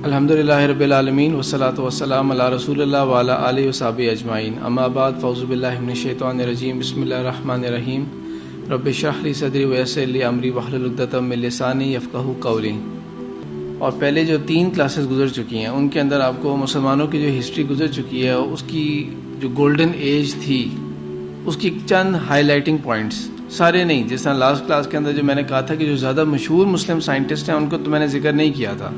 الحمدللہ رب العالمین والصلاۃ والسلام علی رسول اللہ وعلی آلہ وصحبہ اجمعین، اما بعد، فاعوذ باللہ من الشیطان الرجیم، بسم اللہ الرحمن الرحیم، رب اشرح لی صدری ویسر لی امری واحلل عقدۃ من لسانی یفقہوا قولی۔ اور پہلے جو 3 کلاسز گزر چکی ہیں ان کے اندر آپ کو مسلمانوں کی جو ہسٹری گزر چکی ہے اس کی جو گولڈن ایج تھی اس کی چند ہائی لائٹنگ پوائنٹس، سارے نہیں، جس طرح لاسٹ کلاس کے اندر جو میں نے کہا تھا کہ جو زیادہ مشہور مسلم سائنٹسٹ ہیں ان کو تو میں نے ذکر نہیں کیا تھا،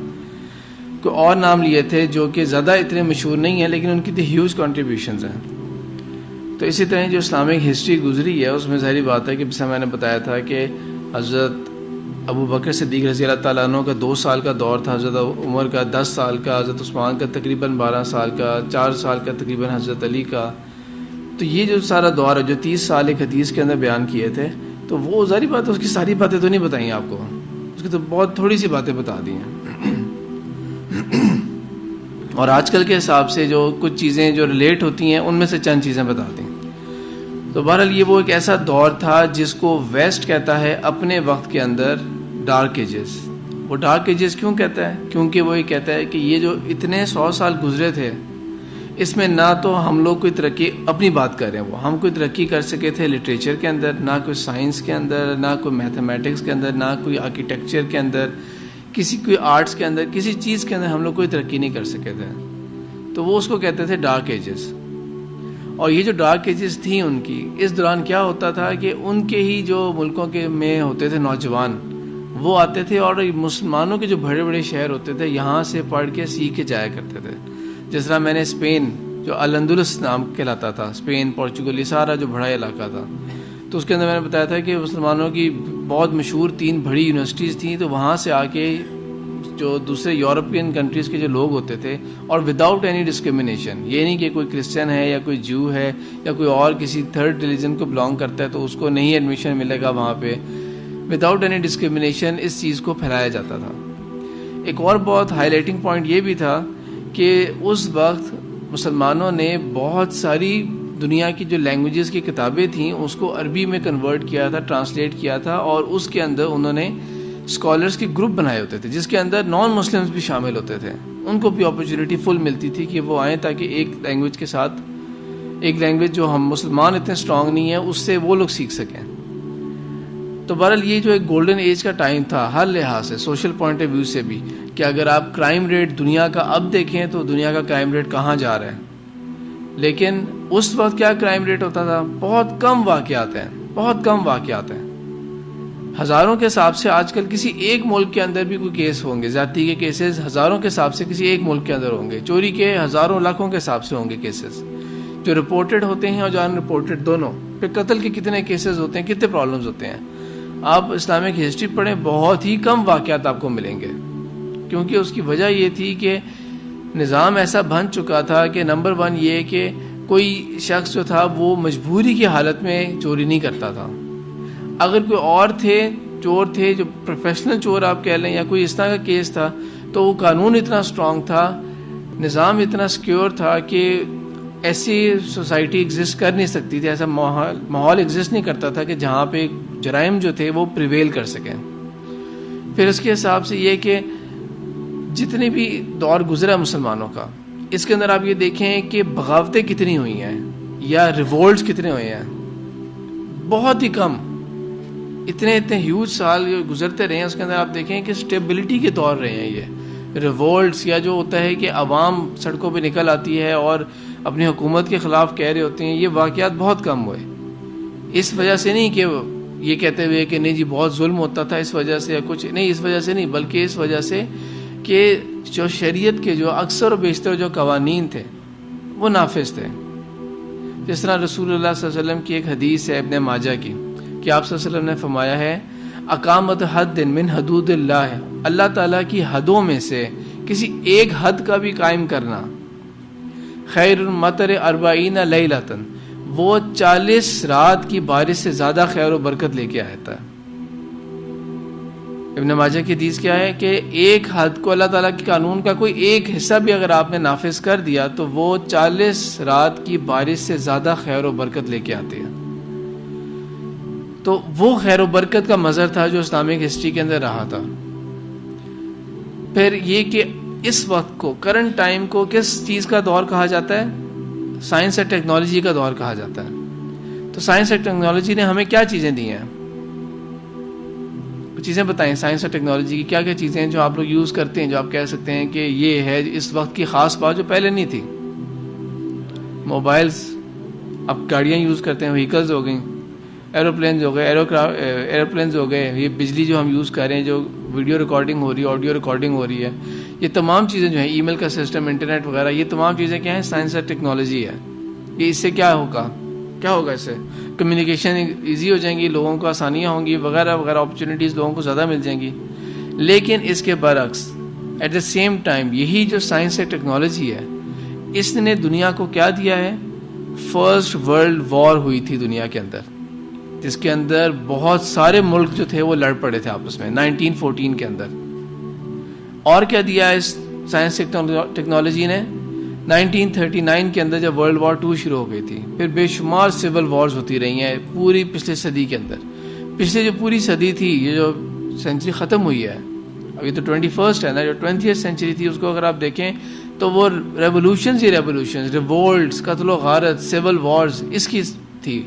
کوئی اور نام لیے تھے جو کہ زیادہ اتنے مشہور نہیں ہیں لیکن ان کی تو ہیوج کنٹریبیوشنز ہیں۔ تو اسی طرح جو اسلامک ہسٹری گزری ہے اس میں ظاہری بات ہے کہ جیسا میں نے بتایا تھا کہ حضرت ابو بکر صدیق رضی اللہ تعالیٰ عنہ کا 2 سال کا دور تھا، حضرت عمر کا 10 سال کا، حضرت عثمان کا تقریباً 12 سال کا، 4 سال کا تقریباً حضرت علی کا۔ تو یہ جو سارا دور ہے جو 30 سال ایک حدیث کے اندر بیان کیے تھے، تو وہ ظاہری بات ہے اس کی ساری باتیں تو نہیں بتائیں آپ کو، اس کی تو بہت تھوڑی سی باتیں بتا دی ہیں۔ اور آج کل کے حساب سے جو کچھ چیزیں جو ریلیٹ ہوتی ہیں ان میں سے چند چیزیں بتا دیں۔ تو بہرحال یہ وہ ایک ایسا دور تھا جس کو ویسٹ کہتا ہے اپنے وقت کے اندر ڈارک ایجز۔ وہ ڈارک ایجز کیوں کہتا ہے؟ کیونکہ وہ یہ کہتا ہے کہ یہ جو اتنے 100 سال گزرے تھے اس میں نہ تو ہم لوگ کوئی ترقی، اپنی بات کر رہے ہیں، وہ ہم کوئی ترقی کر سکے تھے لٹریچر کے اندر، نہ کوئی سائنس کے اندر، نہ کوئی میتھمیٹکس کے اندر، نہ کوئی آرکیٹیکچر کے اندر، کوئی آرٹس کے اندر، کسی چیز کے اندر ہم لوگ کوئی ترقی نہیں کر سکے تھے۔ تو وہ اس کو کہتے تھے ڈارک ایجز۔ اور یہ جو ڈارک ایجز تھیں ان کی، اس دوران کیا ہوتا تھا کہ ان کے ہی جو ملکوں کے میں ہوتے تھے نوجوان، وہ آتے تھے اور مسلمانوں کے جو بڑے بڑے شہر ہوتے تھے یہاں سے پڑھ کے سیکھ کے جایا کرتے تھے۔ جس طرح میں نے اسپین جو الاندلس نام کہلاتا تھا، اسپین، پورچوگل، یہ سارا جو بڑا علاقہ تھا، تو اس کے اندر میں نے بتایا تھا کہ مسلمانوں کی بہت مشہور 3 بڑی یونیورسٹیز تھیں، تو وہاں سے آ کے جو دوسرے یورپین کنٹریز کے جو لوگ ہوتے تھے، اور وداؤٹ اینی ڈسکرمنیشن، یہ نہیں کہ کوئی کرسچن ہے یا کوئی جو ہے یا کوئی اور کسی تھرڈ ریلیجن کو بلانگ کرتا ہے تو اس کو نہیں ایڈمیشن ملے گا وہاں پہ، وداؤٹ اینی ڈسکرمنیشن اس چیز کو پھیلایا جاتا تھا۔ ایک اور بہت ہائی لائٹنگ پوائنٹ یہ بھی تھا کہ اس وقت مسلمانوں نے بہت ساری دنیا کی جو لینگویجز کی کتابیں تھیں اس کو عربی میں کنورٹ کیا تھا، ٹرانسلیٹ کیا تھا، اور اس کے اندر انہوں نے اسکالرس کے گروپ بنائے ہوتے تھے جس کے اندر نان مسلمس بھی شامل ہوتے تھے۔ ان کو بھی اپرچونیٹی فل ملتی تھی کہ وہ آئیں تاکہ ایک لینگویج کے ساتھ، ایک لینگویج جو ہم مسلمان اتنے اسٹرانگ نہیں ہیں اس سے وہ لوگ سیکھ سکیں۔ تو بہرحال یہ جو ایک گولڈن ایج کا ٹائم تھا ہر لحاظ سے، سوشل پوائنٹ آف ویو سے بھی، کہ اگر آپ کرائم ریٹ دنیا کا اب دیکھیں تو دنیا کا کرائم ریٹ کہاں جا رہا ہے، لیکن اس وقت کیا کرائم ریٹ ہوتا تھا؟ بہت کم واقعات ہیں، بہت کم واقعات ہیں، ہزاروں کے حساب سے۔ آج کل کسی ایک ملک کے اندر بھی کوئی کیس ہوں گے، زیادتی کے کیسز ہزاروں کے حساب سے کسی ایک ملک کے اندر ہوں گے، چوری کے ہزاروں لاکھوں کے حساب سے ہوں گے کیسز جو رپورٹڈ ہوتے ہیں اور جو ان رپورٹڈ دونوں۔ پھر قتل کے کتنے کیسز ہوتے ہیں، کتنے پرابلمز ہوتے ہیں۔ آپ اسلامک ہسٹری پڑھیں، بہت ہی کم واقعات آپ کو ملیں گے، کیونکہ اس کی وجہ یہ تھی کہ نظام ایسا بن چکا تھا کہ نمبر 1 یہ کہ کوئی شخص جو تھا وہ مجبوری کی حالت میں چوری نہیں کرتا تھا۔ اگر کوئی اور تھے، چور تھے جو پروفیشنل چور آپ کہہ لیں، یا کوئی اس طرح کا کیس تھا، تو وہ قانون اتنا اسٹرانگ تھا، نظام اتنا سیکیور تھا کہ ایسی سوسائٹی ایگزسٹ کر نہیں سکتی تھی، ایسا ماحول ایگزسٹ نہیں کرتا تھا کہ جہاں پہ جرائم جو تھے وہ پریویل کر سکیں۔ پھر اس کے حساب سے یہ کہ جتنے بھی دور گزرا مسلمانوں کا، اس کے اندر آپ یہ دیکھیں کہ بغاوتیں کتنی ہوئی ہیں یا ریولٹس کتنے ہوئے ہیں، بہت ہی کم۔ اتنے ہیوج سال گزرتے رہے ہیں، اس کے اندر آپ دیکھیں کہ اسٹیبلٹی کے دور رہے ہیں یہ ریولٹس، یا جو ہوتا ہے کہ عوام سڑکوں پہ نکل آتی ہے اور اپنی حکومت کے خلاف کہہ رہے ہوتے ہیں، یہ واقعات بہت کم ہوئے۔ اس وجہ سے نہیں کہ یہ کہتے ہوئے کہ نہیں جی بہت ظلم ہوتا تھا اس وجہ سے یا کچھ نہیں، اس وجہ سے نہیں، بلکہ اس وجہ سے کہ جو شریعت کے جو اکثر و بیشتر جو قوانین تھے وہ نافذ تھے۔ جس طرح رسول اللہ صلی اللہ علیہ وسلم کی ایک حدیث ہے ابن ماجہ کی کہ آپ صلی اللہ علیہ وسلم نے فرمایا ہے، اقامت حد من حدود اللہ، اللہ تعالیٰ کی حدوں میں سے کسی ایک حد کا بھی قائم کرنا، خیر المطر 40 لیلۃ، وہ 40 رات کی بارش سے زیادہ خیر و برکت لے کے آتا ہے۔ ابن ماجہ کی حدیث کیا ہے کہ ایک حد کو اللہ تعالیٰ کے قانون کا کوئی ایک حصہ بھی اگر آپ نے نافذ کر دیا تو وہ 40 رات کی بارش سے زیادہ خیر و برکت لے کے آتے ہیں۔ تو وہ خیر و برکت کا مظہر تھا جو اسلامک ہسٹری کے اندر رہا تھا۔ پھر یہ کہ اس وقت کو کرنٹ ٹائم کو کس چیز کا دور کہا جاتا ہے؟ سائنس اور ٹیکنالوجی کا دور کہا جاتا ہے. تو سائنس اور ٹیکنالوجی نے ہمیں کیا چیزیں دی ہیں؟ کچھ چیزیں بتائیں. سائنس اور ٹیکنالوجی کی کیا کیا چیزیں ہیں جو آپ لوگ یوز کرتے ہیں, جو آپ کہہ سکتے ہیں کہ یہ ہے اس وقت کی خاص بات جو پہلے نہیں تھی؟ موبائلز, اب گاڑیاں یوز کرتے ہیں, وہیکلز ہو گئیں, ایروپلینز ہو گئے, ایروپلینز ہو گئے, یہ بجلی جو ہم یوز کر رہے ہیں, جو ویڈیو ریکارڈنگ ہو رہی ہے, آڈیو ریکارڈنگ ہو رہی ہے, یہ تمام چیزیں جو ہیں, ای میل کا سسٹم, انٹرنیٹ وغیرہ, یہ تمام چیزیں کیا ہیں؟ سائنس اور ٹیکنالوجی ہے. یہ اس سے کیا ہوگا اس سے کمیونیکیشن ایزی ہو جائیں گی, لوگوں کو آسانیاں ہوں گی, وغیرہ وغیرہ, اپرچونیٹیز لوگوں کو زیادہ مل جائیں گی. لیکن اس کے برعکس ایٹ دا سیم ٹائم یہی جو سائنس اور ٹیکنالوجی ہے, اس نے دنیا کو کیا دیا ہے؟ فرسٹ ورلڈ وار ہوئی تھی دنیا کے اندر, جس کے اندر بہت سارے ملک جو تھے وہ لڑ پڑے تھے آپس میں 1914 کے اندر. اور کیا دیا ہے اس سائنس ٹیکنالوجی نے؟ 1939 کے اندر جب ورلڈ وار 2 شروع ہو گئی تھی, پھر بے شمار سول وارز ہوتی رہی ہیں پوری پچھلے صدی کے اندر. پچھلے جو پوری صدی تھی, یہ جو سینچری ختم ہوئی ہے, ابھی تو 21st ہے نا, جو 20th سینچری تھی اس کو اگر آپ دیکھیں تو وہ ریولوشنز ہی ریولوشنز, ریوولٹس, قتل و غارت, سول وارز اس کی تھی.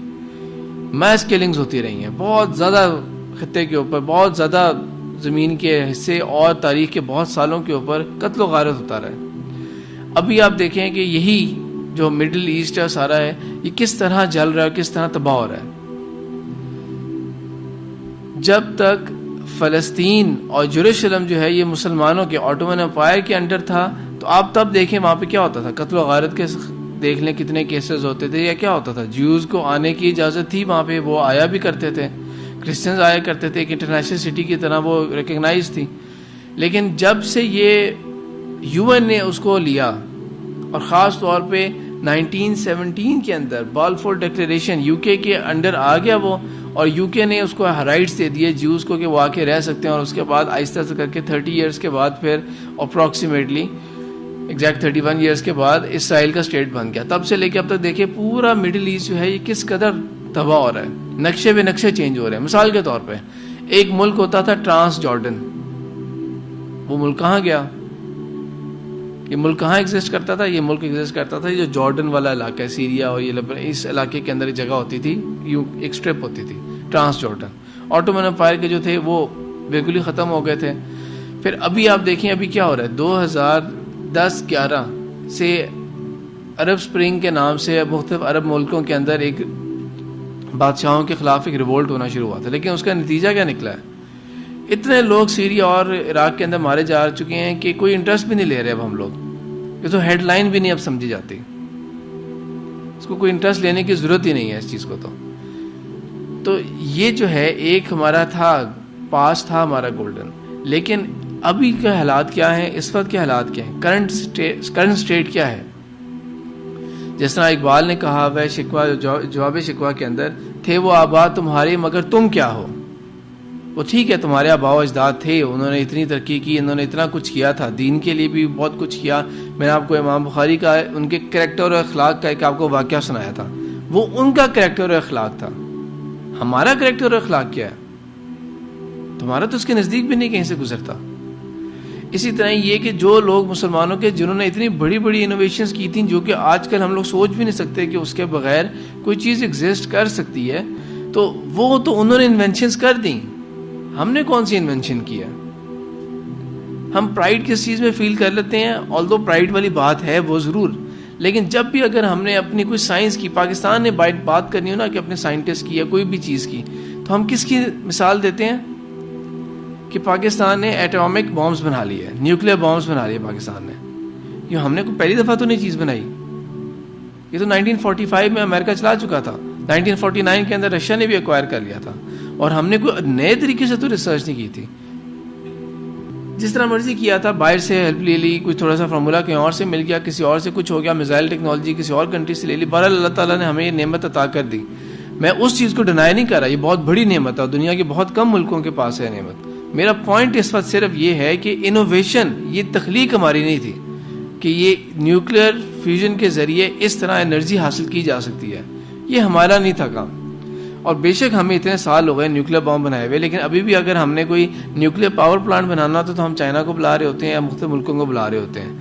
میس کلنگز ہوتی رہی ہیں بہت زیادہ خطے کے اوپر, بہت زیادہ زمین کے حصے اور تاریخ کے بہت سالوں کے اوپر قتل و غارت ہوتا رہا ہے. ابھی آپ دیکھیں کہ یہی جو مڈل ایسٹ ہے سارا ہے, یہ کس طرح جل رہا ہے, کس طرح تباہ ہو رہا ہے. جب تک فلسطین اور یروشلم جو ہے یہ مسلمانوں کے آٹومن امپائر کے انڈر تھا, تو آپ تب دیکھیں وہاں پہ کیا ہوتا تھا, قتل و غارت کے دیکھ لیں کتنے کیسز ہوتے تھے, یا کیا ہوتا تھا, جیوز کو آنے کی اجازت تھی وہاں پہ, وہ آیا بھی کرتے تھے, کرسچنز آیا کرتے تھے, ایک انٹرنیشنل سٹی کی طرح وہ ریکگنائز تھی. لیکن جب سے یہ UN نے اس کو لیا, اور خاص طور پہ 1917 کے اندر بالفور ڈکلیریشن UK کے انڈر آ گیا وہ, اور UK نے اس کو رائٹس دے دیے جیوز کو کہ وہ آ کے رہ سکتے ہیں. اور اس کے بعد آہستہ سے کر کے 30 ایئرس کے بعد پھر اپروکسیمیٹلی ایگزیکٹ 31 ایئرس کے بعد اسرائیل کا اسٹیٹ بن گیا. تب سے لے کے اب تک دیکھیں پورا مڈل ایسٹ جو ہے یہ کس قدر تباہ ہو رہا ہے, نقشے پہ نقشے چینج ہو رہے ہیں. مثال کے طور پہ ایک ملک ہوتا تھا ٹرانس جارڈن, وہ ملک کہاں گیا؟ یہ ملک کہاں ایگزسٹ کرتا تھا؟ یہ ملک ایگزسٹ کرتا تھا جو جارڈن والا علاقہ ہے, سیریا اور یہ اس علاقے کے اندر ایک جگہ ہوتی تھی, ایک اسٹرپ ہوتی تھی ٹرانس جارڈن. آٹومن امپائر کے جو تھے وہ بالکل ہی ختم ہو گئے تھے. پھر ابھی آپ دیکھیں ابھی کیا ہو رہا ہے, 2010-11 سے عرب سپرنگ کے نام سے مختلف عرب ملکوں کے اندر ایک بادشاہوں کے خلاف ایک ریوولٹ ہونا شروع ہوا تھا. لیکن اس کا نتیجہ کیا نکلا ہے؟ اتنے لوگ سیریا اور عراق کے اندر مارے جا چکے ہیں کہ کوئی انٹرسٹ بھی نہیں لے رہے اب ہم لوگ. یہ تو ہیڈ لائن بھی نہیں اب سمجھی جاتی, اس کو کوئی انٹرسٹ لینے کی ضرورت ہی نہیں ہے اس چیز کو. تو یہ جو ہے ایک ہمارا تھا, پاس تھا ہمارا گولڈن. لیکن ابھی کے حالات کیا ہیں, اس وقت کے حالات کیا ہیں, کرنٹ سٹیٹ کیا ہے؟ جس طرح اقبال نے کہا وہ شکوہ, جواب شکوہ کے اندر, تھے وہ آبا تمہارے مگر تم کیا ہو. وہ ٹھیک ہے تمہارے آبا و اجداد تھے, انہوں نے اتنی ترقی کی, انہوں نے اتنا کچھ کیا تھا, دین کے لیے بھی بہت کچھ کیا. میں نے آپ کو امام بخاری کا ان کے کریکٹر اور اخلاق کا ایک آپ کو واقعہ سنایا تھا, وہ ان کا کریکٹر اور اخلاق تھا. ہمارا کریکٹر اور اخلاق کیا ہے؟ تمہارا تو اس کے نزدیک بھی نہیں کہیں سے گزرتا. اسی طرح یہ کہ جو لوگ مسلمانوں کے جنہوں نے اتنی بڑی بڑی انوویشنز کی تھیں جو کہ آج کل ہم لوگ سوچ بھی نہیں سکتے کہ اس کے بغیر کوئی چیز ایگزسٹ کر سکتی ہے, تو وہ تو انہوں نے انوینشنز کر دیں. ہم نے کون سی انوینشن کی ہے؟ ہم پرائیڈ کس چیز میں فیل کر لیتے ہیں, آلدو پرائیڈ والی بات ہے وہ ضرور, لیکن جب بھی اگر ہم نے اپنی کوئی سائنس کی, پاکستان نے بات کرنی ہو نا کہ اپنے سائنٹسٹ کی یا کوئی بھی چیز کی, تو ہم کس کی مثال دیتے ہیں کہ پاکستان نے ایٹامک بامز بنا لیے, نیوکلیر بامز بنا لیے پاکستان نے. یہ ہم نے کوئی پہلی دفعہ تو نہیں چیز بنائی, یہ تو 1945 میں امریکہ چلا چکا تھا, 1949 کے اندر رشیا نے بھی ایکوائر کر لیا تھا, اور ہم نے کوئی نئے طریقے سے تو ریسرچ نہیں کی تھی. جس طرح مرضی کیا تھا, باہر سے ہیلپ لے لی, کچھ تھوڑا سا فارمولا کہیں اور سے مل گیا, کسی اور سے کچھ ہو گیا, میزائل ٹیکنالوجی کسی اور کنٹری سے لے لی. بہرحال اللہ تعالیٰ نے ہمیں یہ نعمت عطا کر دی. میں اس چیز کو ڈینائی نہیں کر رہا, یہ بہت بڑی نعمت ہے, دنیا کے بہت کم ملکوں کے پاس ہے نعمت. میرا پوائنٹ اس وقت صرف یہ ہے کہ انوویشن, یہ تخلیق ہماری نہیں تھی کہ یہ نیوکلیر فیوژن کے ذریعے اس طرح انرجی حاصل کی جا سکتی ہے, یہ ہمارا نہیں تھا کام. اور بے شک ہمیں اتنے سال ہو گئے نیوکلیر بم بنائے ہوئے، لیکن ابھی بھی اگر ہم نے کوئی نیوکلیر پاور پلانٹ بنانا ہوتا تو ہم چائنا کو بلا رہے ہوتے ہیں یا مختلف ملکوں کو بلا رہے ہوتے ہیں.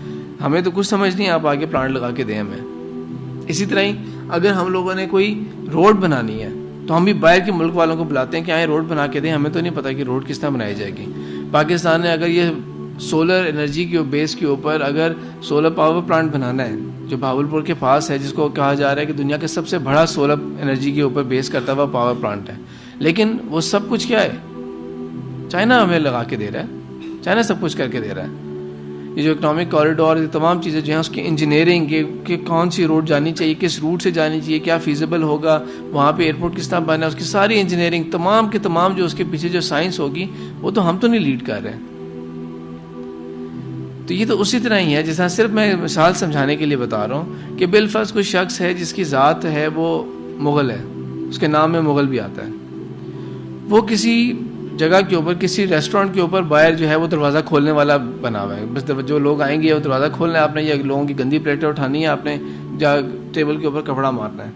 ہمیں تو کچھ سمجھ نہیں، آپ آگے پلانٹ لگا کے دیں ہمیں. اسی طرح ہی اگر ہم لوگوں نے کوئی روڈ بنانی ہے تو ہم بھی باہر کے ملک والوں کو بلاتے ہیں کہ آئیں روڈ بنا کے دیں. ہمیں تو نہیں پتہ کہ روڈ کس طرح بنائی جائے گی. پاکستان نے اگر یہ سولر انرجی کے بیس کے اوپر اگر سولر پاور پلانٹ بنانا ہے جو بھاولپور کے پاس ہے، جس کو کہا جا رہا ہے کہ دنیا کے سب سے بڑا سولر انرجی کے اوپر بیس کرتا ہوا پاور پلانٹ ہے، لیکن وہ سب کچھ کیا ہے؟ چائنا ہمیں لگا کے دے رہا ہے، چائنا سب کچھ کر کے دے رہا ہے. یہ جو اکنامک کوریڈور، یہ تمام چیزیں جو ہیں اس کی انجینئرنگ کہ کون سی روڈ جانی چاہیے، کس روٹ سے جانی چاہیے، کیا فیزیبل ہوگا، وہاں پہ ایئرپورٹ کس طرح بننا ہے، اس کی ساری انجینئرنگ تمام کے تمام جو اس کے پیچھے جو سائنس ہوگی وہ تو ہم تو نہیں لیڈ کر رہے ہیں. تو یہ تو اسی طرح ہی ہے جیسا صرف میں مثال سمجھانے کے لیے بتا رہا ہوں کہ بالفرض کوئی شخص ہے جس کی ذات ہے وہ مغل ہے، اس کے نام میں مغل بھی آتا ہے. وہ کسی جگہ کے اوپر، کسی ریسٹورینٹ کے اوپر باہر جو ہے وہ دروازہ کھولنے والا بنا ہوا ہے. بس جو لوگ آئیں گے وہ دروازہ کھولنا ہے آپ نے، یا لوگوں کی گندی پلیٹیں اٹھانی ہے آپ نے، جا ٹیبل کے اوپر کپڑا مارنا ہے.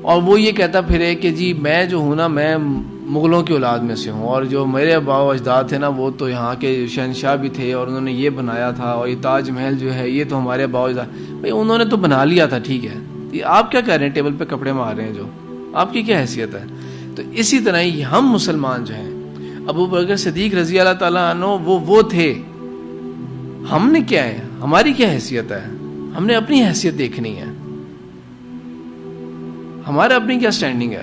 اور وہ یہ کہتا پھرے کہ جی میں جو ہوں نا، میں مغلوں کی اولاد میں سے ہوں، اور جو میرے آباء و اجداد تھے نا وہ تو یہاں کے شہنشاہ بھی تھے اور انہوں نے یہ بنایا تھا، اور یہ تاج محل جو ہے یہ تو ہمارے آباء و اجداد. بھائی انہوں نے تو بنا لیا تھا، ٹھیک ہے، یہ آپ کیا کر رہے ہیں؟ ٹیبل پہ کپڑے مار رہے ہیں، جو آپ کی کیا حیثیت ہے؟ تو اسی طرح ہی ہم مسلمان جو ہیں، ابو بکر صدیق رضی اللہ تعالیٰ عنہ وہ تھے، ہم نے کیا ہے؟ ہماری کیا حیثیت ہے؟ ہم نے اپنی حیثیت دیکھنی ہے، ہمارا اپنی کیا سٹینڈنگ ہے.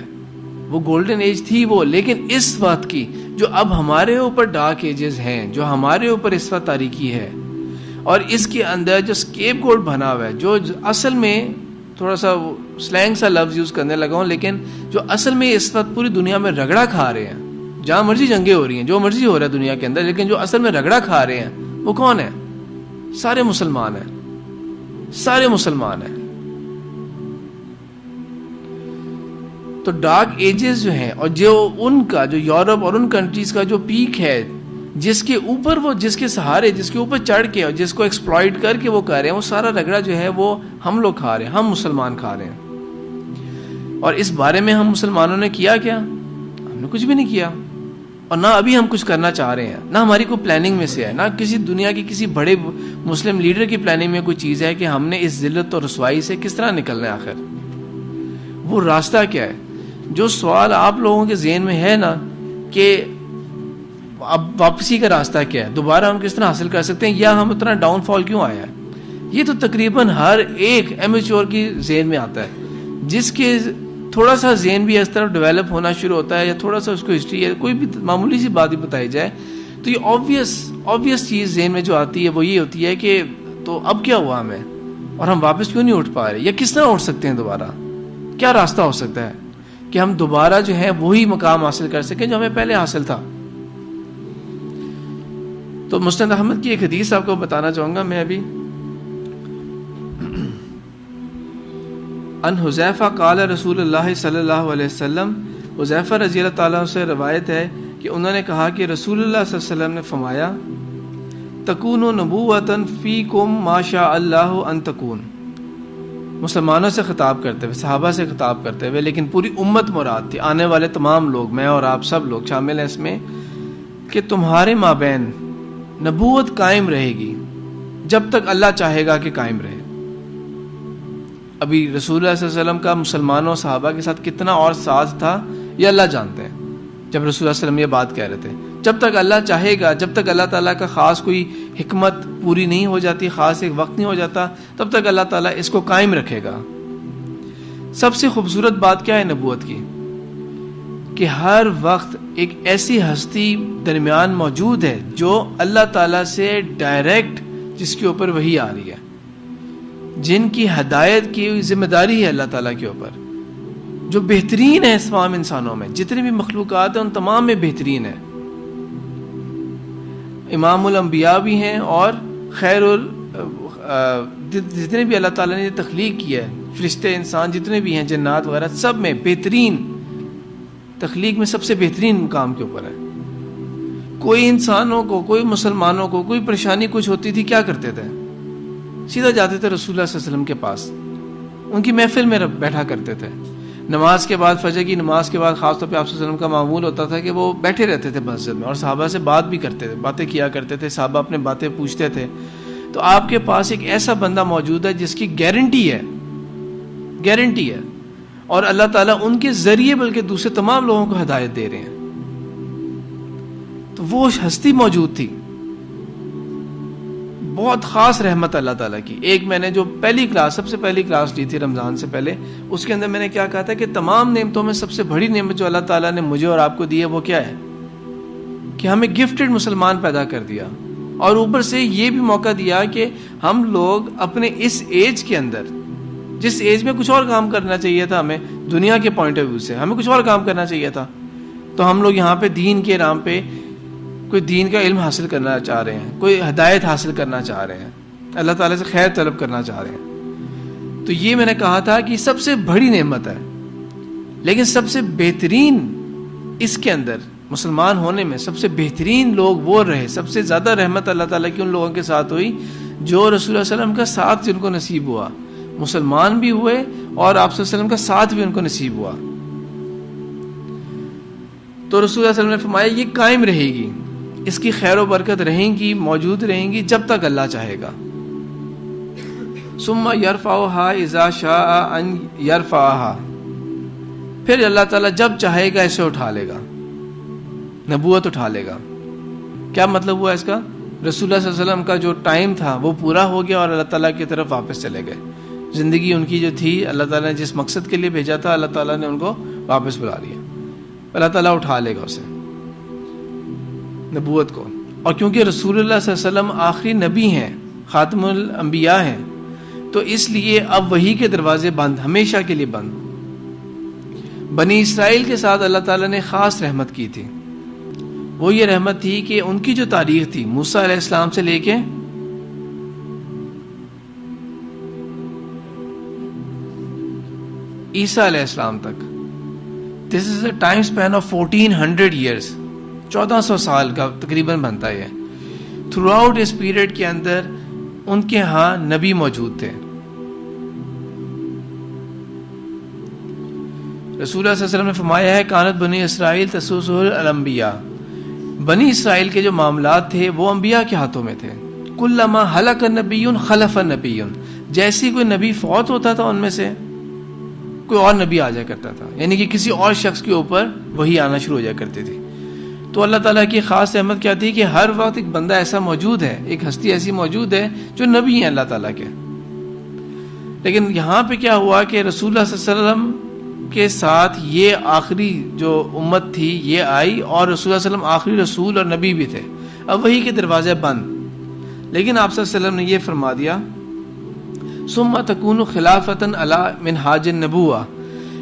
وہ گولڈن ایج تھی وہ، لیکن اس وقت کی جو اب ہمارے اوپر ڈارک ایجز ہیں، جو ہمارے اوپر اس وقت تاریکی ہے، اور اس کے اندر جو اسکیپ گوٹ بنا ہوا ہے، جو اصل میں تھوڑا سا سلینگ سا لفظ یوز کرنے لگا ہوں، لیکن جو اصل میں اس وقت پوری دنیا میں رگڑا کھا رہے ہیں، جہاں مرضی جنگیں ہو رہی ہیں، جو مرضی ہو رہا ہے دنیا کے اندر، لیکن جو اصل میں رگڑا کھا رہے ہیں وہ کون ہے؟ سارے مسلمان ہیں، سارے مسلمان ہیں. تو ڈارک ایجز جو ہیں، اور جو ان کا جو یورپ اور ان کنٹریز کا جو پیک ہے، جس کے اوپر وہ، جس کے سہارے، جس کے اوپر چڑھ کے اور جس کو ایکسپلائٹ کر کے وہ کر رہے ہیں، وہ سارا رگڑا جو ہے وہ ہم لوگ کھا رہے ہیں، ہم مسلمان کھا رہے ہیں. اور اس بارے میں ہم مسلمانوں نے کیا کیا؟ ہم نے کچھ بھی نہیں کیا، اور نہ ابھی ہم کچھ کرنا چاہ رہے ہیں، نہ ہماری کوئی پلاننگ میں سے ہے، نہ کسی دنیا کی کسی بڑے مسلم لیڈر کی پلاننگ میں کوئی چیز ہے کہ ہم نے اس ذلت اور رسوائی سے کس طرح نکلنا ہے. آخر وہ راستہ کیا ہے؟ جو سوال آپ لوگوں کے ذہن میں ہے نا کہ اب واپسی کا راستہ کیا ہے، دوبارہ ہم کس طرح حاصل کر سکتے ہیں، یا ہم اتنا ڈاؤن فال کیوں آیا ہے، یہ تو تقریباً ہر ایک ایمیچور کی ذہن میں آتا ہے. جس کے تھوڑا سا ذہن بھی اس طرف ڈیولپ ہونا شروع ہوتا ہے، یا تھوڑا سا اس کو ہسٹری ہے، کوئی بھی معمولی سی بات ہی بتائی جائے، تو یہ آبویس چیز ذہن میں جو آتی ہے وہ یہ ہوتی ہے کہ تو اب کیا ہوا ہمیں، اور ہم واپس کیوں نہیں اٹھ پا رہے، یا کس طرح اٹھ سکتے ہیں دوبارہ، کیا راستہ ہو سکتا ہے کہ ہم دوبارہ جو ہے وہی مقام حاصل کر سکیں جو ہمیں پہلے حاصل تھا. تو مسند احمد کی ایک حدیث آپ کو بتانا چاہوں گا میں ابھی. ان حذیفہ قال رسول اللہ صلی اللہ علیہ وسلم، حذیفہ رضی اللہ تعالیٰ سے روایت ہے کہ انہوں نے کہا کہ رسول اللہ صلی اللہ علیہ وسلم نے فرمایا، تکون نبوۃ فیکم ما شاء اللہ ان تکون. مسلمانوں سے خطاب کرتے ہوئے، صحابہ سے خطاب کرتے ہوئے، لیکن پوری امت مراد تھی، آنے والے تمام لوگ، میں اور آپ سب لوگ شامل ہیں اس میں، کہ تمہارے مابین نبوت قائم رہے گی جب تک اللہ چاہے گا کہ قائم رہے. ابھی رسول اللہ صلی اللہ علیہ وسلم کا مسلمانوں صحابہ کے ساتھ کتنا اور ساتھ تھا یہ اللہ جانتے ہیں. جب رسول اللہ صلی اللہ علیہ وسلم یہ بات کہہ رہے تھے، جب تک اللہ چاہے گا، جب تک اللہ تعالیٰ کا خاص کوئی حکمت پوری نہیں ہو جاتی، خاص ایک وقت نہیں ہو جاتا، تب تک اللہ تعالیٰ اس کو قائم رکھے گا. سب سے خوبصورت بات کیا ہے نبوت کی؟ کہ ہر وقت ایک ایسی ہستی درمیان موجود ہے جو اللہ تعالیٰ سے ڈائریکٹ، جس کے اوپر وحی آ رہی ہے، جن کی ہدایت کی ذمہ داری ہے اللہ تعالیٰ کے اوپر، جو بہترین ہے تمام انسانوں میں، جتنے بھی مخلوقات ہیں ان تمام میں بہترین ہے. امام الانبیاء بھی ہیں، اور جتنے بھی اللہ تعالیٰ نے تخلیق کیا ہے، فرشتے، انسان، جتنے بھی ہیں، جنات وغیرہ، سب میں بہترین، تخلیق میں سب سے بہترین مقام کے اوپر ہے. کوئی انسانوں کو، کوئی مسلمانوں کو کوئی پریشانی کچھ ہوتی تھی، کیا کرتے تھے؟ سیدھا جاتے تھے رسول اللہ صلی اللہ علیہ وسلم کے پاس، ان کی محفل میں بیٹھا کرتے تھے. نماز کے بعد، فجر کی نماز کے بعد خاص طور پہ آپ صلی اللہ علیہ وسلم کا معمول ہوتا تھا کہ وہ بیٹھے رہتے تھے مسجد میں اور صحابہ سے بات بھی کرتے تھے، باتیں کیا کرتے تھے، صحابہ اپنے باتیں پوچھتے تھے. تو آپ کے پاس ایک ایسا بندہ موجود ہے جس کی گارنٹی ہے اور اللہ تعالیٰ ان کے ذریعے بلکہ دوسرے تمام لوگوں کو ہدایت دے رہے ہیں. تو وہ ہستی موجود تھی، بہت خاص رحمت اللہ تعالیٰ کی. ایک میں نے جو سب سے پہلی کلاس لی تھی رمضان سے پہلے، اس کے اندر میں نے کیا کہا تھا کہ تمام نعمتوں میں سب سے بڑی نعمت جو اللہ تعالیٰ نے مجھے اور آپ کو دی ہے وہ کیا ہے کہ ہمیں گفٹڈ مسلمان پیدا کر دیا، اور اوپر سے یہ بھی موقع دیا کہ ہم لوگ اپنے اس ایج کے اندر، جس ایج میں کچھ اور کام کرنا چاہیے تھا، ہمیں دنیا کے پوائنٹ آف ویو سے ہمیں کچھ اور کام کرنا چاہیے تھا، تو ہم لوگ یہاں پہ دین کے نام پہ کوئی دین کا علم حاصل کرنا چاہ رہے ہیں، کوئی ہدایت حاصل کرنا چاہ رہے ہیں، اللہ تعالیٰ سے خیر طلب کرنا چاہ رہے ہیں. تو یہ میں نے کہا تھا کہ سب سے بڑی نعمت ہے، لیکن سب سے بہترین اس کے اندر مسلمان ہونے میں سب سے بہترین لوگ وہ رہے، سب سے زیادہ رحمت اللہ تعالیٰ کی ان لوگوں کے ساتھ ہوئی جو رسول اللہ صلی اللہ علیہ وسلم کا ساتھ جن کو نصیب ہوا، مسلمان بھی ہوئے اور آپ صلی اللہ علیہ وسلم کا ساتھ بھی ان کو نصیب ہوا. تو رسول اللہ صلی اللہ علیہ وسلم نے فرمایا یہ قائم رہے گی، اس کی خیر و برکت رہیں گی، موجود رہیں گی جب تک اللہ چاہے گا. ثم يرفعها اذا شاء ان يرفعها، پھر اللہ تعالیٰ جب چاہے گا اسے اٹھا لے گا، نبوت اٹھا لے گا. کیا مطلب ہوا اس کا؟ رسول اللہ صلی اللہ علیہ وسلم کا جو ٹائم تھا وہ پورا ہو گیا اور اللہ تعالیٰ کی طرف واپس چلے گئے. زندگی ان کی جو تھی، اللہ تعالیٰ نے جس مقصد کے لیے بھیجا تھا، اللہ تعالیٰ نے ان کو واپس بلا لیا. اللہ تعالیٰ اٹھا لے گا اسے، نبوت کو. اور کیونکہ رسول اللہ صلی اللہ علیہ وسلم آخری نبی ہیں، خاتم الانبیاء ہیں، تو اس لیے اب وحی کے دروازے بند، ہمیشہ کے لیے بند. بنی اسرائیل کے ساتھ اللہ تعالیٰ نے خاص رحمت کی تھی. وہ یہ رحمت تھی کہ ان کی جو تاریخ تھی موسیٰ علیہ السلام سے لے کے عیسیٰ علیہ السلام تک، this is a time span of 1400 years, 1400 سال کا تقریباً بنتا ہے. تھرو آؤٹ اس پیریڈ کے اندر ان کے ہاں نبی موجود تھے. رسول اللہ صلی اللہ علیہ وسلم نے فرمایا ہے کانت بنی اسرائیل تسوسہ الانبیاء، بنی اسرائیل کے جو معاملات تھے وہ انبیاء کے ہاتھوں میں تھے. کلما ہلک نبی خلف نبی، جیسے کوئی نبی فوت ہوتا تھا ان میں سے کوئی اور نبی آ جایا کرتا تھا، یعنی کہ کسی اور شخص کے اوپر وہی آنا شروع ہو جایا کرتی تھی. تو اللہ تعالیٰ کی خاص رحمت کیا تھی کہ ہر وقت ایک بندہ ایسا موجود ہے، ایک ہستی ایسی موجود ہے جو نبی ہیں اللہ تعالیٰ کے. لیکن یہاں پہ کیا ہوا کہ رسول اللہ صلی اللہ علیہ وسلم کے ساتھ یہ آخری جو امت تھی یہ آئی، اور رسول اللہ صلی اللہ علیہ وسلم آخری رسول اور نبی بھی تھے. اب وہی کے دروازے بند. لیکن آپ صلی اللہ علیہ وسلم نے یہ فرما دیا ثم تکون خلافتا علی منہاج النبوہ،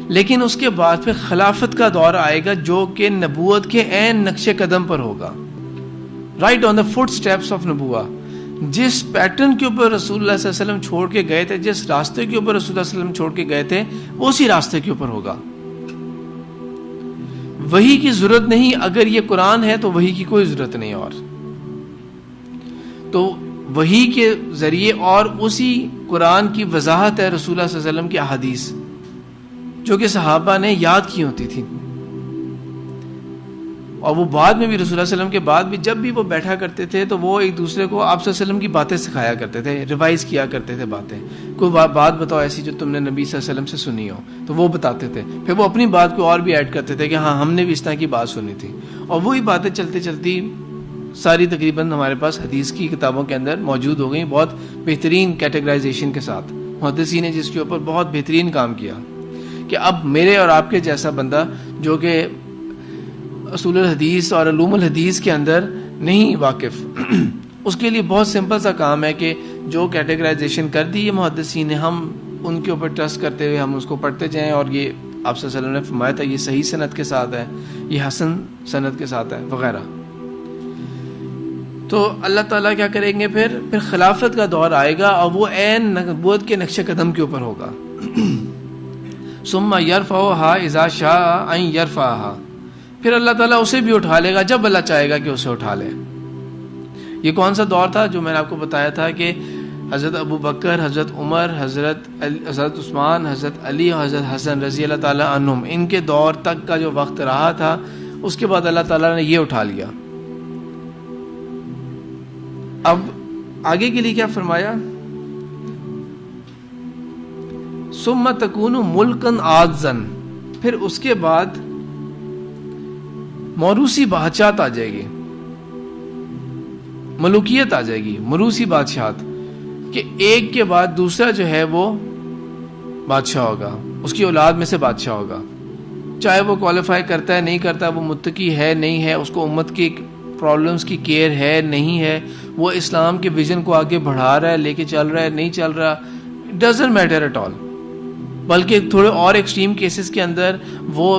لیکن اس کے بعد پھر خلافت کا دور آئے گا جو کہ نبوت کے عین نقش قدم پر ہوگا، right on the footsteps of نبوہ. جس پیٹرن کے اوپر رسول اللہ صلی اللہ علیہ وسلم چھوڑ کے گئے تھے، جس راستے کے اوپر رسول اللہ صلی اللہ علیہ وسلم چھوڑ کے گئے تھے، وہ اسی راستے کے اوپر ہوگا. وحی کی ضرورت نہیں، اگر یہ قرآن ہے تو وحی کی کوئی ضرورت نہیں. اور تو وحی کے ذریعے اور اسی قرآن کی وضاحت ہے رسول اللہ صلی اللہ علیہ وسلم کی احادیث جو کہ صحابہ نے یاد کی ہوتی تھی. اور وہ بعد میں بھی رسول اللہ صلی اللہ علیہ وسلم کے بعد بھی جب بھی وہ بیٹھا کرتے تھے تو وہ ایک دوسرے کو آپ صلی اللہ علیہ وسلم کی باتیں سکھایا کرتے تھے، ریوائز کیا کرتے تھے باتیں. کوئی بات بتاؤ ایسی جو تم نے نبی صلی اللہ علیہ وسلم سے سنی ہو، تو وہ بتاتے تھے. پھر وہ اپنی بات کو اور بھی ایڈ کرتے تھے کہ ہاں ہم نے بھی اس طرح کی بات سنی تھی. اور وہی باتیں چلتے چلتی ساری تقریباً ہمارے پاس حدیث کی کتابوں کے اندر موجود ہو گئی، بہت بہترین کیٹیگرائزیشن کے ساتھ. محدثین نے جس کے اوپر بہت بہترین کام کیا کہ اب میرے اور آپ کے جیسا بندہ جو کہ اصول الحدیث اور علوم الحدیث کے اندر نہیں واقف، اس کے لیے بہت سمپل سا کام ہے کہ جو کیٹیگرائزیشن کر دی ہے محدثین نے، ہم ان کے اوپر ٹرسٹ کرتے ہوئے ہم اس کو پڑھتے جائیں. اور یہ آپ صلی اللہ علیہ وسلم نے فرمایا تھا یہ صحیح سند کے ساتھ ہے، یہ حسن سند کے ساتھ ہے وغیرہ. تو اللہ تعالیٰ کیا کریں گے پھر خلافت کا دور آئے گا اور وہ عین نبوت کے نقش قدم کے اوپر ہوگا. ثم يرفعها اذا شاء ان يرفعها، پھر اللہ تعالیٰ اسے بھی اٹھا لے گا جب اللہ چاہے گا کہ اسے اٹھا لے. یہ کون سا دور تھا جو میں نے آپ کو بتایا تھا کہ حضرت ابو بکر، حضرت عمر، حضرت عثمان، حضرت علی اور حضرت حسن رضی اللہ تعالیٰ عنہم، ان کے دور تک کا جو وقت رہا تھا، اس کے بعد اللہ تعالیٰ نے یہ اٹھا لیا. اب آگے کے لیے کیا فرمایا؟ ثم تکون ملکا عاجزا، پھر اس کے بعد موروثی بادشاہت آ جائے گی، ملوکیت آ جائے گی، موروثی بادشاہت، کہ ایک کے بعد دوسرا جو ہے وہ بادشاہ ہوگا، اس کی اولاد میں سے بادشاہ ہوگا، چاہے وہ کوالیفائی کرتا ہے نہیں کرتا، وہ متقی ہے نہیں ہے، اس کو امت کی پرابلمز کی کیئر ہے نہیں ہے، وہ اسلام کے ویژن کو آگے بڑھا رہا ہے، لے کے چل رہا ہے نہیں چل رہا، ڈزنٹ میٹر ایٹ آل. بلکہ تھوڑے اور ایکسٹریم کیسز کے اندر وہ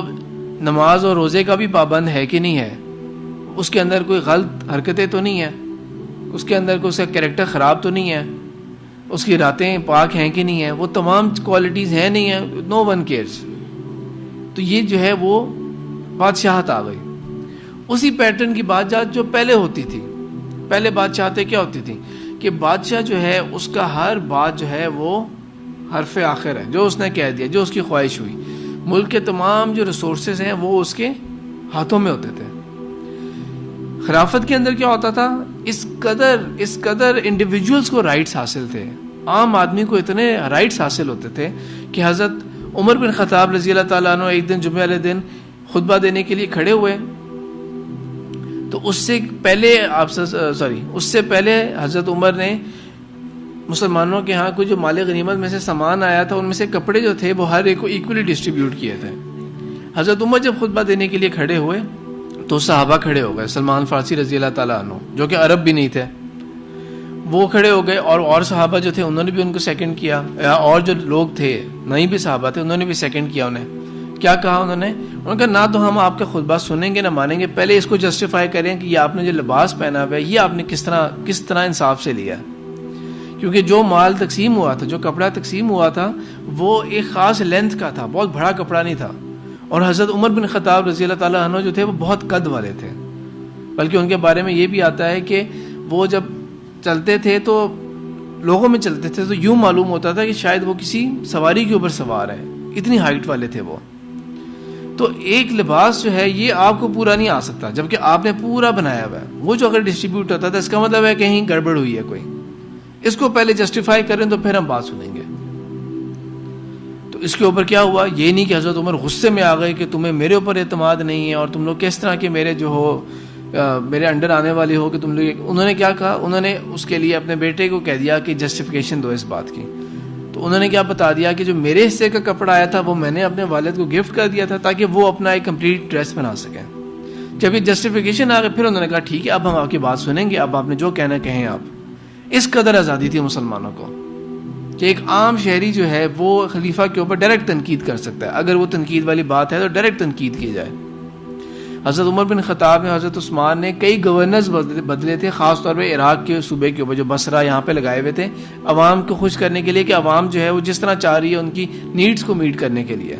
نماز اور روزے کا بھی پابند ہے کہ نہیں ہے، اس کے اندر کوئی غلط حرکتیں تو نہیں ہیں، اس کے اندر کوئی اس کا کریکٹر خراب تو نہیں ہے، اس کی راتیں پاک ہیں کہ نہیں ہیں، وہ تمام کوالٹیز ہیں نہیں ہیں، نو ون کیئرز. تو یہ جو ہے وہ بادشاہت آ گئی. اسی پیٹرن کی بادشاہت جو پہلے ہوتی تھی، پہلے بادشاہتیں کیا ہوتی تھی کہ بادشاہ جو ہے اس کا ہر بات جو ہے وہ حرف آخر ہے، جو اس نے کہہ دیا، جو اس کی خواہش ہوئی. ملک کے تمام جو ریسورسز ہیں وہ اس کے ہاتھوں میں ہوتے تھے. خلافت کے اندر کیا ہوتا تھا، اس قدر انڈیویجولز کو رائٹس حاصل تھے، عام آدمی کو اتنے رائٹس حاصل ہوتے تھے کہ حضرت عمر بن خطاب رضی اللہ تعالیٰ عنہ ایک دن جمعہ والے دن خطبہ دینے کے لیے کھڑے ہوئے، تو اس سے پہلے حضرت عمر نے مسلمانوں کے ہاں کوئی جو مال غنیمت میں سے سامان آیا تھا، ان میں سے کپڑے جو تھے وہ ہر ایک کو ایکولی ڈسٹریبیوٹ کیے تھے. حضرت عمر جب خطبہ دینے کے لیے کھڑے ہوئے تو صحابہ کھڑے ہو گئے، سلمان فارسی رضی اللہ تعالیٰ عنہ جو کہ عرب بھی نہیں تھے وہ کھڑے ہو گئے، اور صحابہ جو تھے انہوں نے بھی ان کو سیکنڈ کیا، اور جو لوگ تھے نہیں بھی صحابہ تھے انہوں نے بھی سیکنڈ کیا. انہیں کیا کہا، انہوں نے کہا نہ تو ہم آپ کا خطبہ سنیں گے نہ مانیں گے، پہلے اس کو جسٹیفائی کریں کہ یہ آپ نے جو لباس پہنا ہوا ہے یہ آپ نے کس طرح انصاف سے لیا ہے. کیونکہ جو مال تقسیم ہوا تھا، جو کپڑا تقسیم ہوا تھا، وہ ایک خاص لینتھ کا تھا، بہت بڑا کپڑا نہیں تھا. اور حضرت عمر بن خطاب رضی اللہ تعالیٰ عنہ جو تھے وہ بہت قد والے تھے، بلکہ ان کے بارے میں یہ بھی آتا ہے کہ وہ جب چلتے تھے تو لوگوں میں چلتے تھے تو یوں معلوم ہوتا تھا کہ شاید وہ کسی سواری کے اوپر سوار ہیں، اتنی ہائٹ والے تھے وہ. تو ایک لباس جو ہے یہ آپ کو پورا نہیں آ سکتا جبکہ آپ نے پورا بنایا ہوا ہے. وہ جو اگر ڈسٹریبیوٹ ہوتا تھا اس کا مطلب ہے کہیں گڑبڑ ہوئی ہے کوئی. اس کو پہلے جسٹیفائی کریں تو پھر ہم بات سنیں گے. تو اس کے اوپر کیا ہوا، یہ نہیں کہ حضرت عمر غصے میں آ گئے کہ تمہیں میرے اوپر اعتماد نہیں ہے اور تم لوگ کس طرح کے میرے جو ہو میرے انڈر آنے والے ہو کہ تم لوگ. انہوں نے کیا کہا، انہوں نے اس کے لیے اپنے بیٹے کو کہہ دیا کہ جسٹیفیکیشن دو اس بات کی. تو انہوں نے کیا بتا دیا کہ جو میرے حصے کا کپڑا آیا تھا وہ میں نے اپنے والد کو گفٹ کر دیا تھا تاکہ وہ اپنا ایک کمپلیٹ ڈریس بنا سکیں. جب یہ جسٹیفیکیشن آ گئی پھر انہوں نے کہا ٹھیک ہے اب ہم آپ کی بات سنیں گے، اب آپ نے جو کہنا کہیں. آپ اس قدر آزادی تھی مسلمانوں کو کہ ایک عام شہری جو ہے وہ خلیفہ کے اوپر ڈائریکٹ تنقید کر سکتا ہے، اگر وہ تنقید والی بات ہے تو ڈائریکٹ تنقید کی جائے. حضرت عمر بن خطاب نے، حضرت عثمان نے کئی گورنرز بدلے تھے، خاص طور پہ عراق کے صوبے کے اوپر جو بصرہ یہاں پہ لگائے ہوئے تھے عوام کو خوش کرنے کے لیے کہ عوام جو ہے وہ جس طرح چاہ رہی ہے ان کی نیڈز کو میٹ کرنے کے لیے.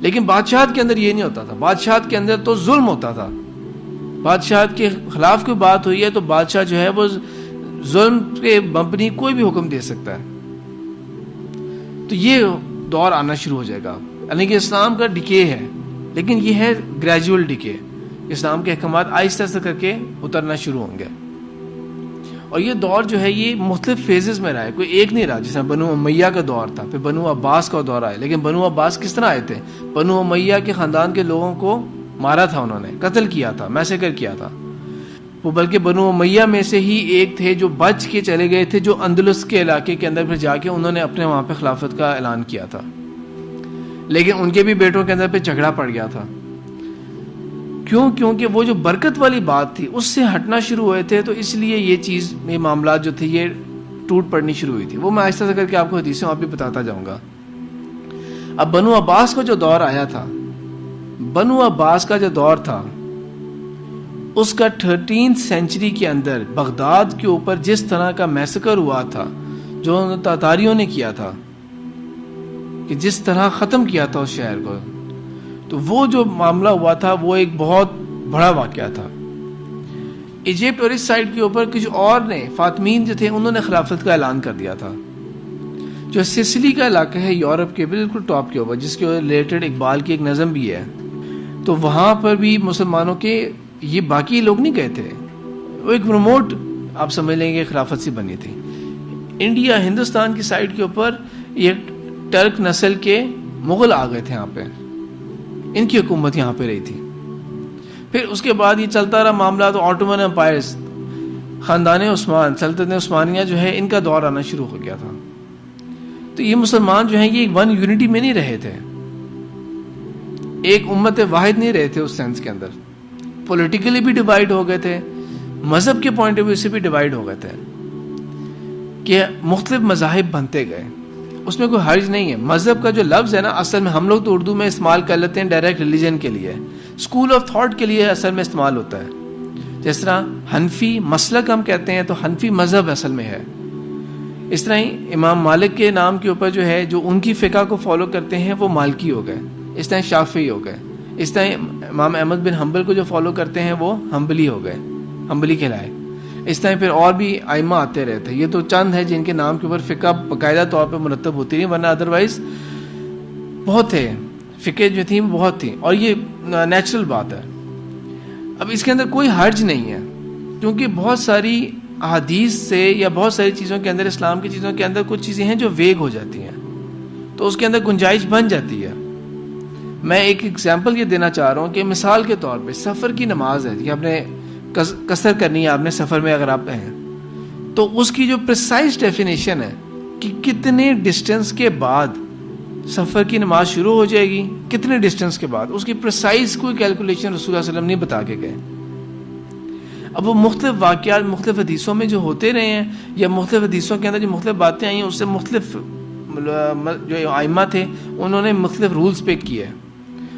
لیکن بادشاہت کے اندر یہ نہیں ہوتا تھا، بادشاہت کے اندر تو ظلم ہوتا تھا. بادشاہت کے خلاف کوئی بات ہوئی ہے تو بادشاہ جو ہے وہ ظلم کے مبنی کوئی بھی حکم دے سکتا ہے. تو یہ دور آنا شروع ہو جائے گا، یعنی کہ اسلام کا ڈکے ہے، لیکن یہ ہے گریجول ڈکے. اسلام کے احکامات آہستہ آہستہ کر کے اترنا شروع ہوں گے. اور یہ دور جو ہے یہ مختلف فیزز میں رہا ہے، کوئی ایک نہیں رہا. جیسے بنو امیہ کا دور تھا، پھر بنو عباس کا دور آیا. لیکن بنو عباس کس طرح آئے تھے؟ بنو امیہ کے خاندان کے لوگوں کو مارا تھا، انہوں نے قتل کیا تھا، میسیکر کیا تھا. وہ بلکہ بنو امیہ میں سے ہی ایک تھے جو بچ کے چلے گئے تھے، جو اندلس کے علاقے کے اندر پھر جا کے انہوں نے اپنے وہاں پہ خلافت کا اعلان کیا تھا. لیکن ان کے بھی بیٹوں کے اندر پہ جھگڑا پڑ گیا تھا. کیونکہ وہ جو برکت والی بات تھی اس سے ہٹنا شروع ہوئے تھے، تو اس لیے یہ معاملات جو تھے یہ ٹوٹ پڑنی شروع ہوئی تھی. وہ میں آہستہ سے کر کے آپ کو حدیثیں آپ بھی بتاتا جاؤں گا. اب بنو عباس کا جو دور آیا تھا، بنو عباس کا جو دور تھا اس کا 13th سینچری کے اندر بغداد کے اوپر جس طرح کا میسکر ہوا تھا، جو تاتاریوں نے کیا تھا، کہ جس طرح ختم کیا تھا اس شہر کو، تو وہ جو معاملہ ہوا تھا وہ ایک بہت بڑا واقعہ تھا. ایجپٹ اور اس سائڈ کے اوپر کچھ اور نے فاطمین جو تھے انہوں نے خلافت کا اعلان کر دیا تھا. جو سسلی کا علاقہ ہے یورپ کے بالکل ٹاپ کے اوپر، جس کے ریلیٹڈ اقبال کی ایک نظم بھی ہے، تو وہاں پر بھی مسلمانوں کے یہ باقی لوگ نہیں گئے تھے، وہ ایک ریموٹ آپ سمجھ لیں گے خلافت سی بنی تھی. انڈیا ہندوستان کی سائڈ کے اوپر یہ ٹرک نسل کے مغل آ گئے تھے یہاں پہ، ان کی حکومت یہاں پہ رہی تھی. پھر اس کے بعد یہ چلتا رہا معاملہ، تو آٹومن امپائرز، خاندان عثمان، سلطنت عثمانیہ جو ہے ان کا دور آنا شروع ہو گیا تھا. تو یہ مسلمان جو ہیں یہ ون یونٹی میں نہیں رہے تھے، ایک امت واحد نہیں رہے تھے اس سینس کے اندر. پولیٹیکلی بھی ڈیوائیڈ ہو گئے تھے، مذہب کے پوائنٹ آف ویو سے بھی ڈیوائیڈ ہو گئے تھے کہ مختلف مذاہب بنتے گئے. اس میں کوئی حرج نہیں ہے. مذہب کا جو لفظ ہے نا، اصل میں ہم لوگ تو اردو میں استعمال کر لیتے ہیں ڈائریکٹ ریلیجن کے لیے، اسکول آف تھاٹ کے لیے اصل میں استعمال ہوتا ہے. جس طرح حنفی مسلک ہم کہتے ہیں تو حنفی مذہب اصل میں ہے. اس طرح ہی امام مالک کے نام کے اوپر جو ہے جو ان کی فقہ کو فالو کرتے ہیں وہ مالکی ہو گئے. اس طرح شافعی ہو گئے. اس طرح امام احمد بن حنبل کو جو فالو کرتے ہیں وہ حنبلی ہو گئے، حنبلی کہلائے. اس طرح پھر اور بھی ائمہ آتے رہتے ہیں. یہ تو چند ہے جن کے نام کے اوپر فقہ باقاعدہ طور پہ مرتب ہوتی نہیں، ورنہ ادروائز بہت تھے فقہ جو تھیں بہت تھیں، اور یہ نیچرل بات ہے. اب اس کے اندر کوئی حرج نہیں ہے، کیونکہ بہت ساری احادیث سے یا بہت ساری چیزوں کے اندر، اسلام کی چیزوں کے اندر کچھ چیزیں ہیں جو ویگ ہو جاتی ہیں، تو اس کے اندر گنجائش بن جاتی ہے. میں ایک ایگزامپل یہ دینا چاہ رہا ہوں کہ مثال کے طور پہ سفر کی نماز ہے کہ آپ نے قصر کرنی ہے، آپ نے سفر میں اگر آپ ہیں تو اس کی جو پریسائز ڈیفینیشن ہے کہ کتنے ڈسٹینس کے بعد سفر کی نماز شروع ہو جائے گی، کتنے ڈسٹینس کے بعد، اس کی پریسائز کوئی کیلکولیشن رسول اللہ صلی اللہ علیہ وسلم نہیں بتا کے گئے. اب وہ مختلف واقعات مختلف حدیثوں میں جو ہوتے رہے ہیں، یا مختلف حدیثوں کے اندر جو مختلف باتیں آئی ہیں، اس سے مختلف جو ائمہ تھے انہوں نے مختلف رولز پک کیے.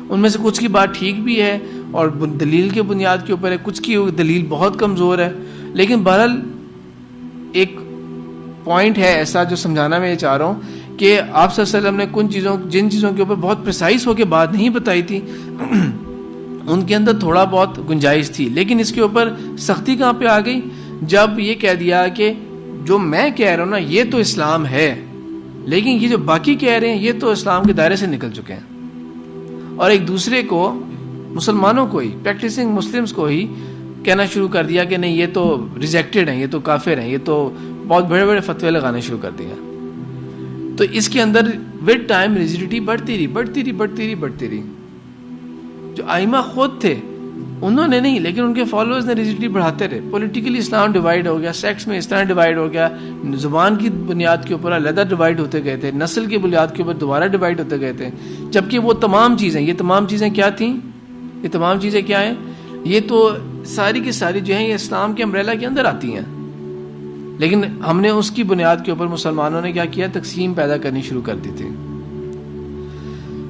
ان میں سے کچھ کی بات ٹھیک بھی ہے اور دلیل کے بنیاد کے اوپر ہے، کچھ کی دلیل بہت کمزور ہے. لیکن بہرحال ایک پوائنٹ ہے ایسا جو سمجھانا میں یہ چاہ رہا ہوں کہ آپ صلی اللہ علیہ وسلم نے جن چیزوں کے اوپر بہت پریسائز ہو کے بات نہیں بتائی تھی ان کے اندر تھوڑا بہت گنجائش تھی. لیکن اس کے اوپر سختی کہاں پہ آ گئی؟ جب یہ کہہ دیا کہ جو میں کہہ رہا ہوں نا یہ تو اسلام ہے، لیکن یہ جو باقی کہہ رہے ہیں یہ تو اسلام کے دائرے سے نکل چکے ہیں، اور ایک دوسرے کو، مسلمانوں کو ہی، پریکٹسنگ مسلمز کو ہی کہنا شروع کر دیا کہ نہیں یہ تو ریجیکٹڈ ہیں، یہ تو کافر ہیں، یہ تو بہت بڑے بڑے فتوے لگانے شروع کر دیا. تو اس کے اندر ود ٹائم ریجیڈیٹی بڑھتی رہی. جو ائمہ خود تھے انہوں نے نہیں، لیکن ان کے فالوورز نے ریجیڈیٹی بڑھاتے رہے. پولیٹیکلی اسلام ڈیوائیڈ ہو گیا، سیکس میں اس طرح ڈیوائیڈ ہو گیا، زبان کی بنیاد کے اوپر علیحدہ ڈیوائیڈ ہوتے گئے تھے، نسل کی بنیاد کے اوپر دوبارہ ڈیوائیڈ ہوتے گئے تھے. جبکہ وہ تمام چیزیں، یہ تمام چیزیں کیا تھیں؟ یہ تمام چیزیں کیا ہیں؟ یہ تو ساری کی ساری جو ہیں یہ اسلام کے امبریلا کے اندر آتی ہیں. لیکن ہم نے اس کی بنیاد کے اوپر مسلمانوں نے کیا کیا؟ تقسیم پیدا کرنی شروع کر دی تھی.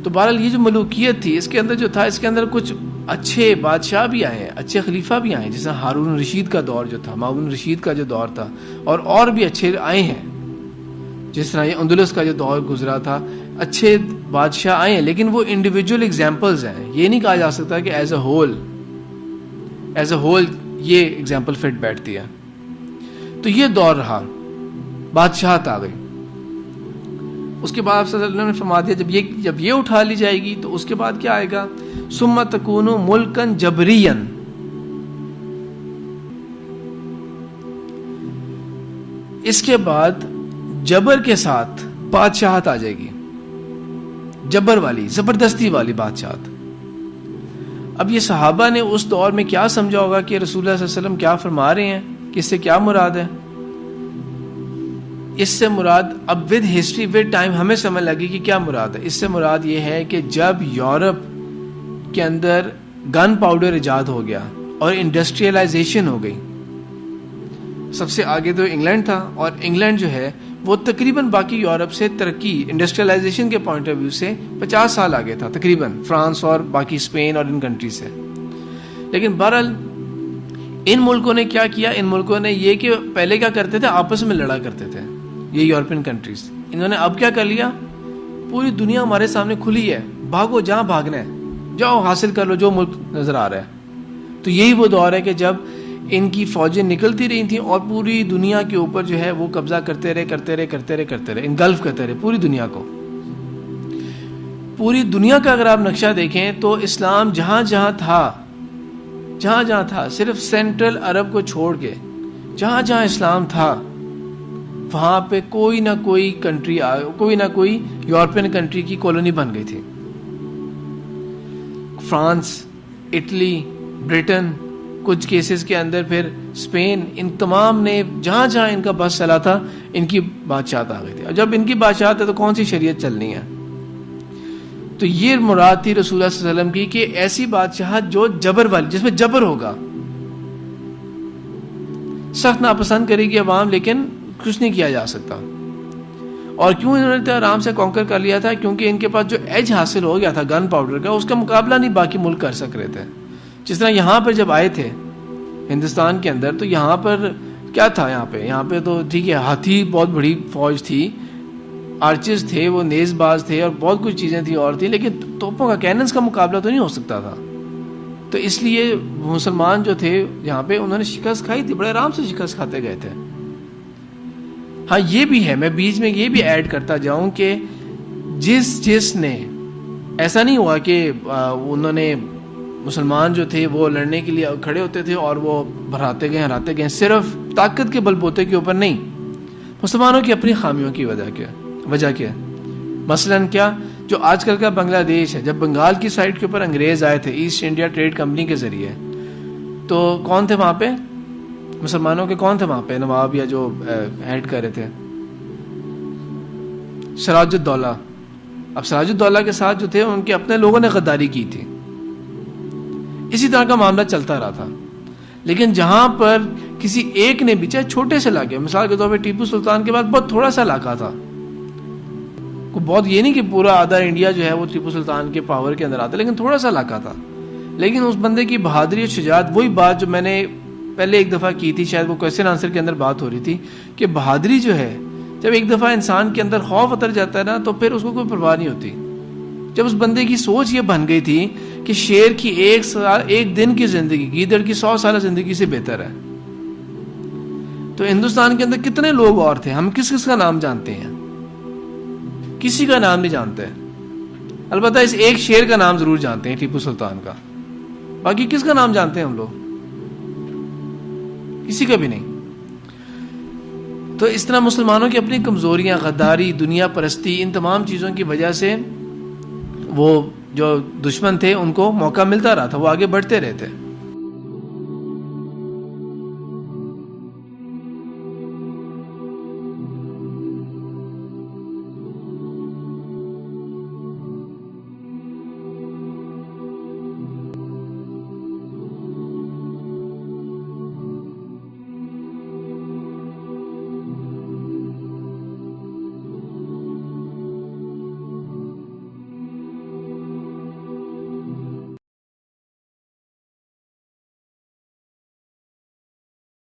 تو بہرحال یہ جو ملوکیت تھی اس کے اندر جو تھا، اس کے اندر کچھ اچھے بادشاہ بھی آئے ہیں، اچھے خلیفہ بھی آئے ہیں، جیسے ہارون رشید کا دور جو تھا، مامون رشید کا جو دور تھا، اور بھی اچھے آئے ہیں. جس طرح یہ اندلس کا جو دور گزرا تھا، اچھے بادشاہ آئے ہیں. لیکن وہ انڈیویجول ایگزامپلز ہیں، یہ نہیں کہا جا سکتا کہ ایز اے ہول یہ ایگزامپل فٹ بیٹھتی ہے. تو یہ دور رہا، بادشاہت آ گئی. اس کے بعد آپ صلی اللہ علیہ وسلم نے فرما دیا جب یہ اٹھا لی جائے گی تو اس کے بعد کیا آئے گا؟ ثم تکون ملکا جبریا. اس کے بعد جبر کے ساتھ بادشاہت آ جائے گی، جبر والی، زبردستی والی بادشاہت. اب یہ صحابہ نے اس دور میں کیا سمجھا ہوگا کہ رسول اللہ صلی اللہ علیہ وسلم کیا فرما رہے ہیں، کہ اس سے کیا مراد ہے؟ اس سے مراد اب ود ہسٹری ود ٹائم ہمیں سمجھ لگی کہ کیا مراد ہے. اس سے مراد یہ ہے کہ جب یورپ کے اندر گن پاؤڈر ایجاد ہو گیا اور انڈسٹریلائزیشن ہو گئی، سب سے آگے تو انگلینڈ تھا، اور انگلینڈ جو ہے وہ تقریباً باقی یورپ سے ترقی انڈسٹریلائزیشن کے پوائنٹ آف ویو سے 50 سال آگے تھا تقریباً، فرانس اور باقی اسپین اور ان کنٹری سے. لیکن بہرحال ان ملکوں نے کیا کیا؟ ان ملکوں نے یہ کہ پہلے کیا کرتے تھے؟ آپس میں لڑا کرتے تھے یہ یورپین کنٹریز. انہوں نے اب کیا کر لیا؟ پوری دنیا ہمارے سامنے کھلی ہے، بھاگو جہاں بھاگنا ہے، جاؤ حاصل کر لو جو ملک نظر آ رہا ہے. تو یہی وہ دور ہے کہ جب ان کی فوجیں نکلتی رہی تھیں اور پوری دنیا کے اوپر جو ہے وہ قبضہ کرتے رہے انگلف کرتے رہے پوری دنیا کو. پوری دنیا کا اگر آپ نقشہ دیکھیں تو اسلام جہاں جہاں تھا صرف سینٹرل عرب کو چھوڑ کے جہاں جہاں اسلام تھا وہاں پہ کوئی نہ کوئی کنٹری کوئی نہ کوئی یورپین کنٹری کی کالونی بن گئی تھی. فرانس، اٹلی، برٹن، کچھ کیسز کے اندر پھر اسپین، ان تمام نے جہاں جہاں ان کا بس چلا تھا ان کی بادشاہت آ گئی تھی. اور جب ان کی بادشاہت ہے تو کون سی شریعت چلنی ہے؟ تو یہ مراد تھی رسول اللہ صلی اللہ علیہ وسلم کی کہ ایسی بادشاہت جو جبر والی، جس میں جبر ہوگا، سخت ناپسند کرے گی عوام لیکن کچھ نہیں کیا جا سکتا. اور کیوں انہوں نے آرام سے کانکر کر لیا تھا؟ کیونکہ ان کے پاس جو ایج حاصل ہو گیا تھا گن پاؤڈر کا، اس کا مقابلہ نہیں باقی ملک کر سک رہے تھے. جس طرح یہاں پر جب آئے تھے ہندوستان کے اندر تو یہاں پر کیا تھا؟ یہاں پہ تو ٹھیک ہے ہاتھی بہت بڑی فوج تھی، آرچز تھے، وہ نیز باز تھے اور بہت کچھ چیزیں تھیں اور تھیں، لیکن توپوں کا کیننز کا مقابلہ تو نہیں ہو سکتا تھا. تو اس لیے مسلمان جو تھے یہاں پہ انہوں نے شکست کھائی تھی، بڑے آرام سے شکست کھاتے گئے تھے. ہاں یہ بھی ہے، میں بیچ میں یہ بھی ایڈ کرتا جاؤں کہ جس نے ایسا نہیں ہوا کہ انہوں نے مسلمان جو تھے وہ لڑنے کے لیے کھڑے ہوتے تھے اور وہ ہراتے گئے صرف طاقت کے بل بوتے کے اوپر نہیں. مسلمانوں کی اپنی خامیوں کی وجہ کیا؟ مثلاً کیا جو آج کل کا بنگلہ دیش ہے، جب بنگال کی سائڈ کے اوپر انگریز آئے تھے ایسٹ انڈیا ٹریڈ کمپنی کے ذریعے، تو کون تھے وہاں پہ؟ مسلمانوں کے کون تھے وہاں پہ نواب یا جو ہیڈ کر رہے تھے؟ سراج الدولہ. اب سراج الدولہ کے ساتھ جو تھے ان کے اپنے لوگوں نے غداری کی تھی. اسی طرح کا معاملہ چلتا رہا تھا. لیکن جہاں پر کسی ایک نے بھی چاہے چھوٹے سے علاقے، مثال کے طور پہ ٹیپو سلطان کے بعد بہت تھوڑا سا علاقہ تھا، بہت یہ نہیں کہ پورا آدھا انڈیا جو ہے وہ ٹیپو سلطان کے پاور کے اندر آتا، لیکن تھوڑا سا علاقہ تھا. لیکن اس بندے کی بہادری اور شجاعت، وہی بات جو میں نے پہلے ایک دفعہ کی تھی، شاید وہ کویسچن آنسر کے اندر بات ہو رہی تھی کہ بہادری جو ہے جب ایک دفعہ انسان کے اندر خوف اتر جاتا ہے نا تو پھر اس کو کوئی پرواہ نہیں ہوتی. جب اس بندے کی سوچ یہ بن گئی تھی کہ شیر کی ایک دن کی زندگی گیدڑ کی 100 سالہ زندگی سے بہتر ہے. تو ہندوستان کے اندر کتنے لوگ اور تھے، ہم کس کا نام جانتے ہیں؟ کسی کا نام نہیں جانتے. البتہ اس ایک شیر کا نام ضرور جانتے ہیں، ٹیپو سلطان کا. باقی کس کا نام جانتے ہیں ہم لوگ؟ کسی کا بھی نہیں. تو اس طرح مسلمانوں کی اپنی کمزوریاں، غداری، دنیا پرستی، ان تمام چیزوں کی وجہ سے وہ جو دشمن تھے ان کو موقع ملتا رہا تھا، وہ آگے بڑھتے رہتے.